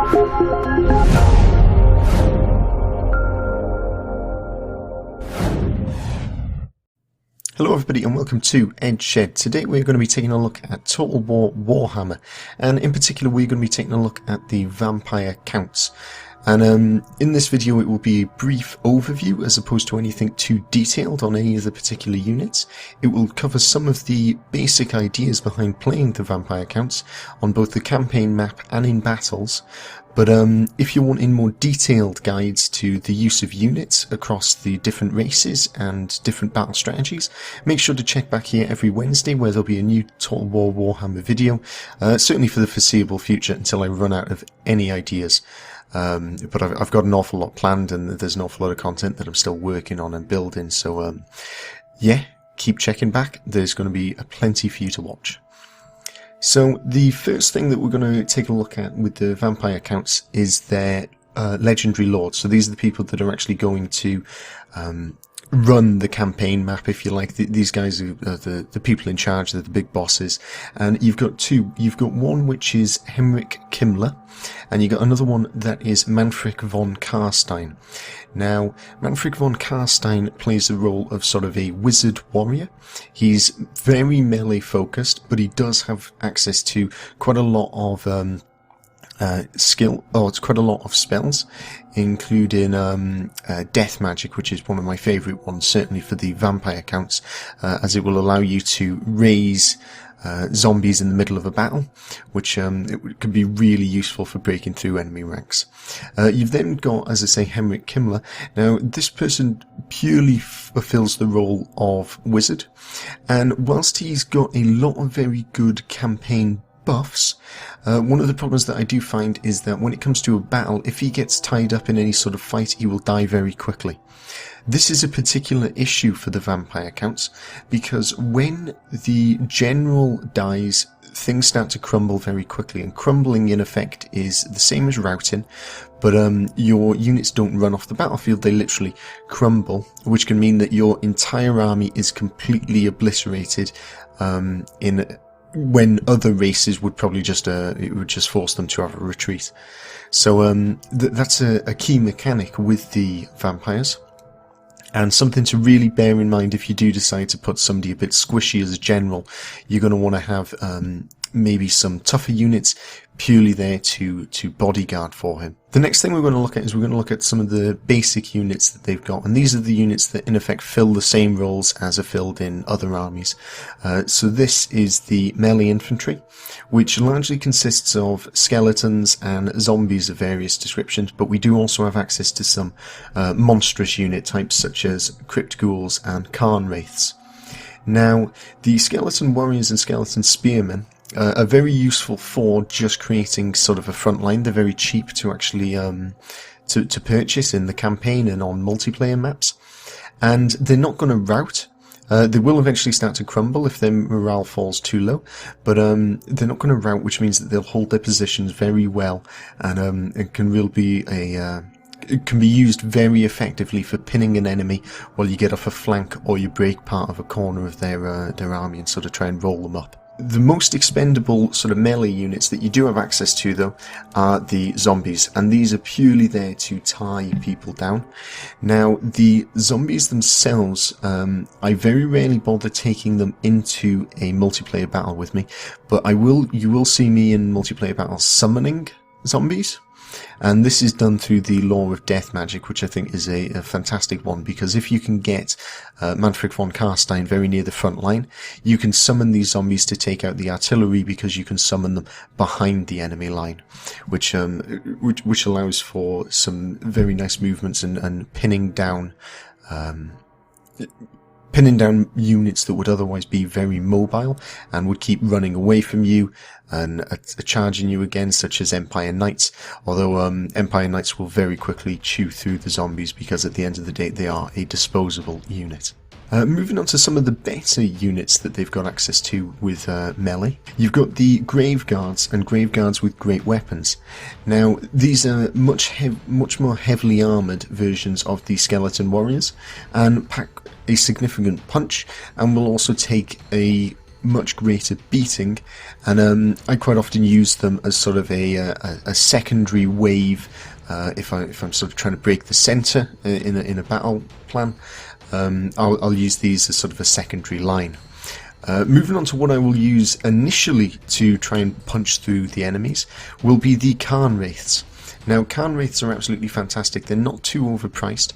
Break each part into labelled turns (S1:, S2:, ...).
S1: Hello everybody and welcome to Eddzshed. Today we're going to be taking a look at Total War Warhammer, and in particular we're going to be taking a look at the vampire counts. And in this video it will be a brief overview as opposed to anything too detailed on any of the particular units. It will cover some of the basic ideas behind playing the vampire counts on both the campaign map and in battles. But if you're wanting more detailed guides to the use of units across the different races and different battle strategies, make sure to check back here every Wednesday where there'll be a new Total War Warhammer video, certainly for the foreseeable future until I run out of any ideas. But I've got an awful lot planned and there's an awful lot of content that I'm still working on and building, so yeah, keep checking back. There's going to be plenty for you to watch. So the first thing that we're going to take a look at with the vampire counts is their legendary lords. So these are the people that are actually going to run the campaign map, if you like. These guys are the people in charge, they're the big bosses. And you've got two. You've got one which is Henrik Kimmler, and you've got another one that is Manfred von Carstein. Now, Manfred von Carstein plays the role of sort of a wizard warrior. He's very melee focused, but he does have access to quite a lot of it's quite a lot of spells, including death magic, which is one of my favourite ones, certainly for the vampire counts, as it will allow you to raise zombies in the middle of a battle, which it can be really useful for breaking through enemy ranks. You've then got, as I say, Henrik Kimmler. Now, this person purely fulfills the role of wizard, and whilst he's got a lot of very good campaign buffs, one of the problems that I do find is that when it comes to a battle, if he gets tied up in any sort of fight, he will die very quickly. This is a particular issue for the vampire counts, because when the general dies, things start to crumble very quickly, and crumbling in effect is the same as routing, but your units don't run off the battlefield, they literally crumble, which can mean that your entire army is completely obliterated when other races would probably just it would just force them to have a retreat. So that's a key mechanic with the vampires, and something to really bear in mind if you do decide to put somebody a bit squishy as a general. You're going to want to have maybe some tougher units purely there to bodyguard for him. The next thing we're going to look at is we're going to look at some of the basic units that they've got, and these are the units that in effect fill the same roles as are filled in other armies. So this is the melee infantry, which largely consists of skeletons and zombies of various descriptions, but we do also have access to some monstrous unit types such as crypt ghouls and Kharn wraiths. Now, the skeleton warriors and skeleton spearmen are very useful for just creating sort of a front line. They're very cheap to actually to purchase in the campaign and on multiplayer maps, and they're not going to rout. They will eventually start to crumble if their morale falls too low, but they're not going to rout, which means that they'll hold their positions very well, and it can really be it can be used very effectively for pinning an enemy while you get off a flank or you break part of a corner of their army and sort of try and roll them up. The most expendable sort of melee units that you do have access to, though, are the zombies, and these are purely there to tie people down. Now, the zombies themselves, I very rarely bother taking them into a multiplayer battle with me, but you will see me in multiplayer battles summoning zombies. And this is done through the law of death magic, which I think is a fantastic one, because if you can get Manfred von Carstein very near the front line, you can summon these zombies to take out the artillery, because you can summon them behind the enemy line, which allows for some very nice movements and pinning down units that would otherwise be very mobile and would keep running away from you and charging you again, such as Empire Knights, although Empire Knights will very quickly chew through the zombies because at the end of the day they are a disposable unit. Moving on to some of the better units that they've got access to with melee, you've got the Grave Guards and Grave Guards with great weapons. Now, these are much more heavily armoured versions of the Skeleton Warriors and pack a significant punch, and will also take a much greater beating, and I quite often use them as sort of a secondary wave if I'm sort of trying to break the centre in a battle plan. I'll use these as sort of a secondary line. Moving on to what I will use initially to try and punch through the enemies will be the Khan Wraiths. Now, Khan Wraiths are absolutely fantastic. They're not too overpriced,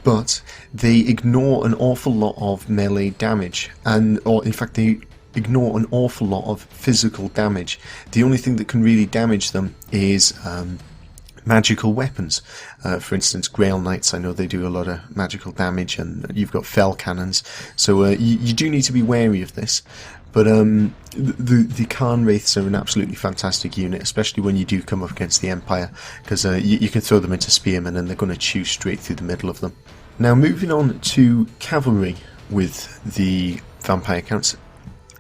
S1: but they ignore an awful lot of melee damage, or in fact they ignore an awful lot of physical damage. The only thing that can really damage them is magical weapons. For instance, Grail Knights, I know they do a lot of magical damage, and you've got fell cannons, so you do need to be wary of this. But the Khan Wraiths are an absolutely fantastic unit, especially when you do come up against the Empire, because you can throw them into spearmen and they're going to chew straight through the middle of them. Now, moving on to cavalry with the vampire counts.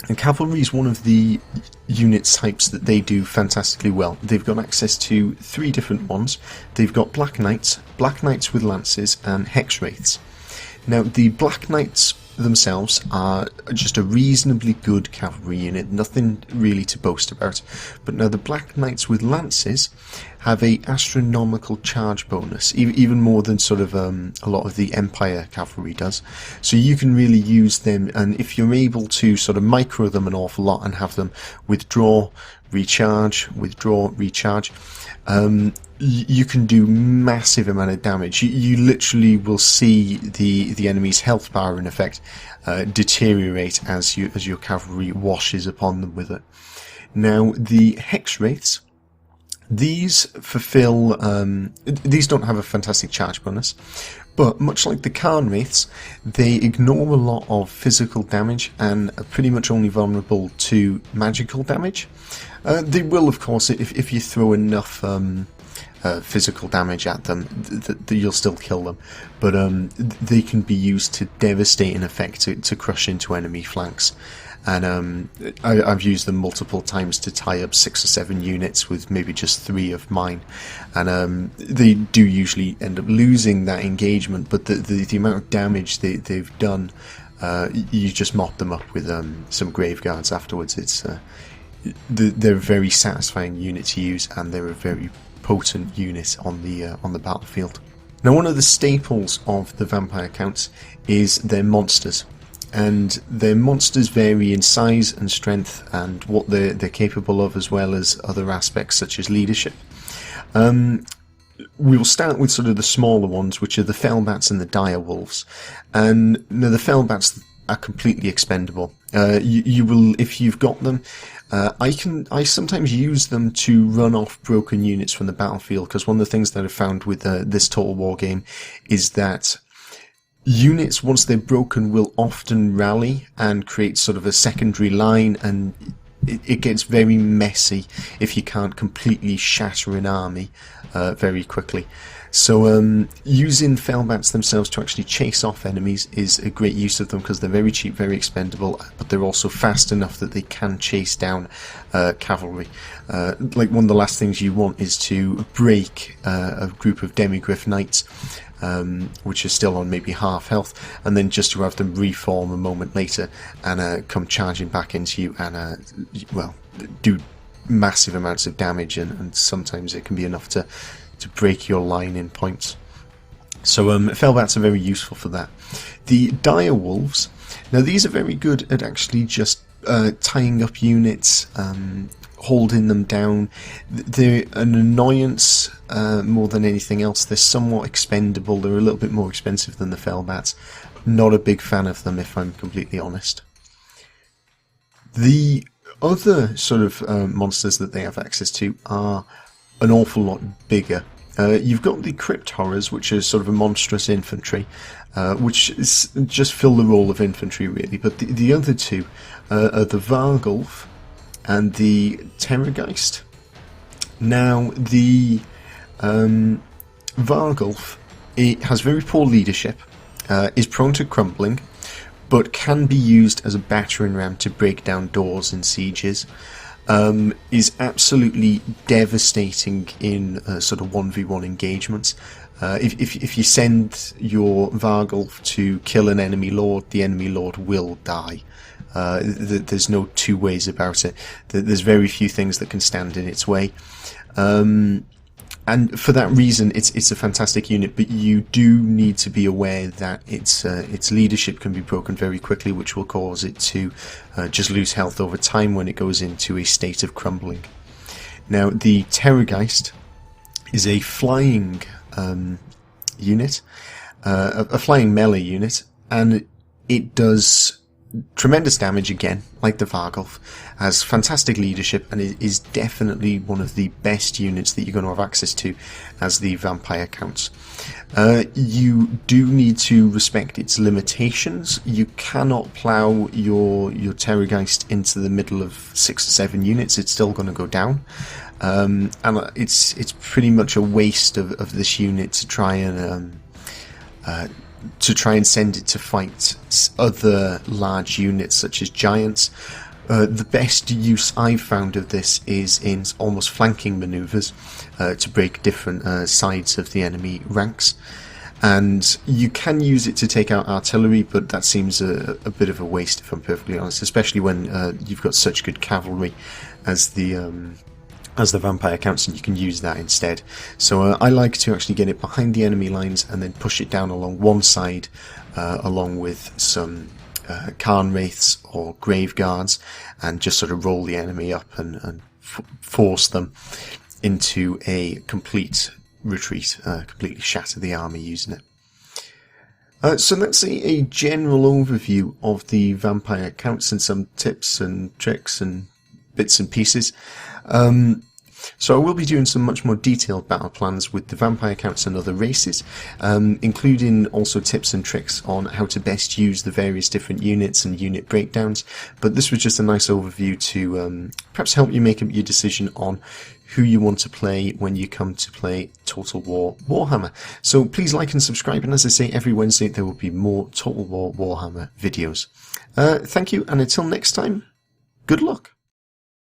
S1: And cavalry is one of the unit types that they do fantastically well. They've got access to 3 different ones. They've got Black Knights with lances, and Hex Wraiths. Now, the Black Knights themselves are just a reasonably good cavalry unit, nothing really to boast about. But now the Black Knights with lances have a astronomical charge bonus, even more than sort of a lot of the Empire cavalry does. So you can really use them, and if you're able to sort of micro them an awful lot and have them withdraw, recharge, withdraw, recharge, you can do massive amount of damage. You literally will see the enemy's health bar in effect deteriorate as your cavalry washes upon them with it. Now, the Hex Wraiths, these fulfill these don't have a fantastic charge bonus, but much like the Khan Wraiths, they ignore a lot of physical damage and are pretty much only vulnerable to magical damage. They will, of course, if you throw enough physical damage at them, you'll still kill them, but they can be used to devastate in effect, to crush into enemy flanks. And I've used them multiple times to tie up 6 or 7 units with maybe just 3 of mine, and they do usually end up losing that engagement, but the amount of damage they've done, you just mop them up with some grave guards afterwards. They're a very satisfying unit to use, and they're a very potent unit on the battlefield. Now, one of the staples of the vampire counts is their monsters, and their monsters vary in size and strength and what they're capable of, as well as other aspects such as leadership. We'll start with sort of the smaller ones, which are the Fellbats and the Dire Wolves. And now the Fellbats are completely expendable. You will, if you've got them, I sometimes use them to run off broken units from the battlefield, because one of the things that I've found with this Total War game is that units, once they're broken, will often rally and create sort of a secondary line, and it gets very messy if you can't completely shatter an army very quickly. So using Fellbats themselves to actually chase off enemies is a great use of them, because they're very cheap, very expendable, but they're also fast enough that they can chase down cavalry. Like, one of the last things you want is to break a group of Demigryph Knights, which are still on maybe half health, and then just to have them reform a moment later and come charging back into you and well, do massive amounts of damage, and sometimes it can be enough to break your line in points. So Fellbats are very useful for that. The Dire Wolves, now these are very good at actually just tying up units, holding them down. They're an annoyance more than anything else. They're somewhat expendable. They're a little bit more expensive than the Fellbats. Not a big fan of them, if I'm completely honest. The other sort of monsters that they have access to are an awful lot bigger. You've got the Crypt Horrors, which is sort of a monstrous infantry, which is just fill the role of infantry really, but the other two are the Vargulf and the Terrorgeist. Now, the Vargulf, it has very poor leadership, is prone to crumbling, but can be used as a battering ram to break down doors in sieges. Is absolutely devastating in sort of 1v1 engagements. If you send your Vargulf to kill an enemy lord, the enemy lord will die. There's no two ways about it. There's very few things that can stand in its way. And for that reason, it's a fantastic unit, but you do need to be aware that its leadership can be broken very quickly, which will cause it to just lose health over time when it goes into a state of crumbling. Now, the Terrorgeist is a flying unit, a flying melee unit, and it does tremendous damage again, like the Vargulf, has fantastic leadership, and it is definitely one of the best units that you're going to have access to as the vampire counts. You do need to respect its limitations. You cannot plow your Terrorgeist into the middle of 6 or 7 units. It's still going to go down. And it's pretty much a waste of this unit to try and send it to fight other large units such as giants. The best use I've found of this is in almost flanking maneuvers to break different sides of the enemy ranks. And you can use it to take out artillery, but that seems a bit of a waste, if I'm perfectly honest, especially when you've got such good cavalry as the vampire counts, and you can use that instead. So I like to actually get it behind the enemy lines and then push it down along one side, along with some Khan Wraiths or Grave Guards, and just sort of roll the enemy up and force them into a complete retreat, completely shatter the army using it. So that's a general overview of the vampire counts and some tips and tricks and bits and pieces. So I will be doing some much more detailed battle plans with the vampire counts and other races, including also tips and tricks on how to best use the various different units and unit breakdowns. But this was just a nice overview to perhaps help you make up your decision on who you want to play when you come to play Total War Warhammer. So please like and subscribe, and as I say, every Wednesday there will be more Total War Warhammer videos. Thank you, and until next time, good luck.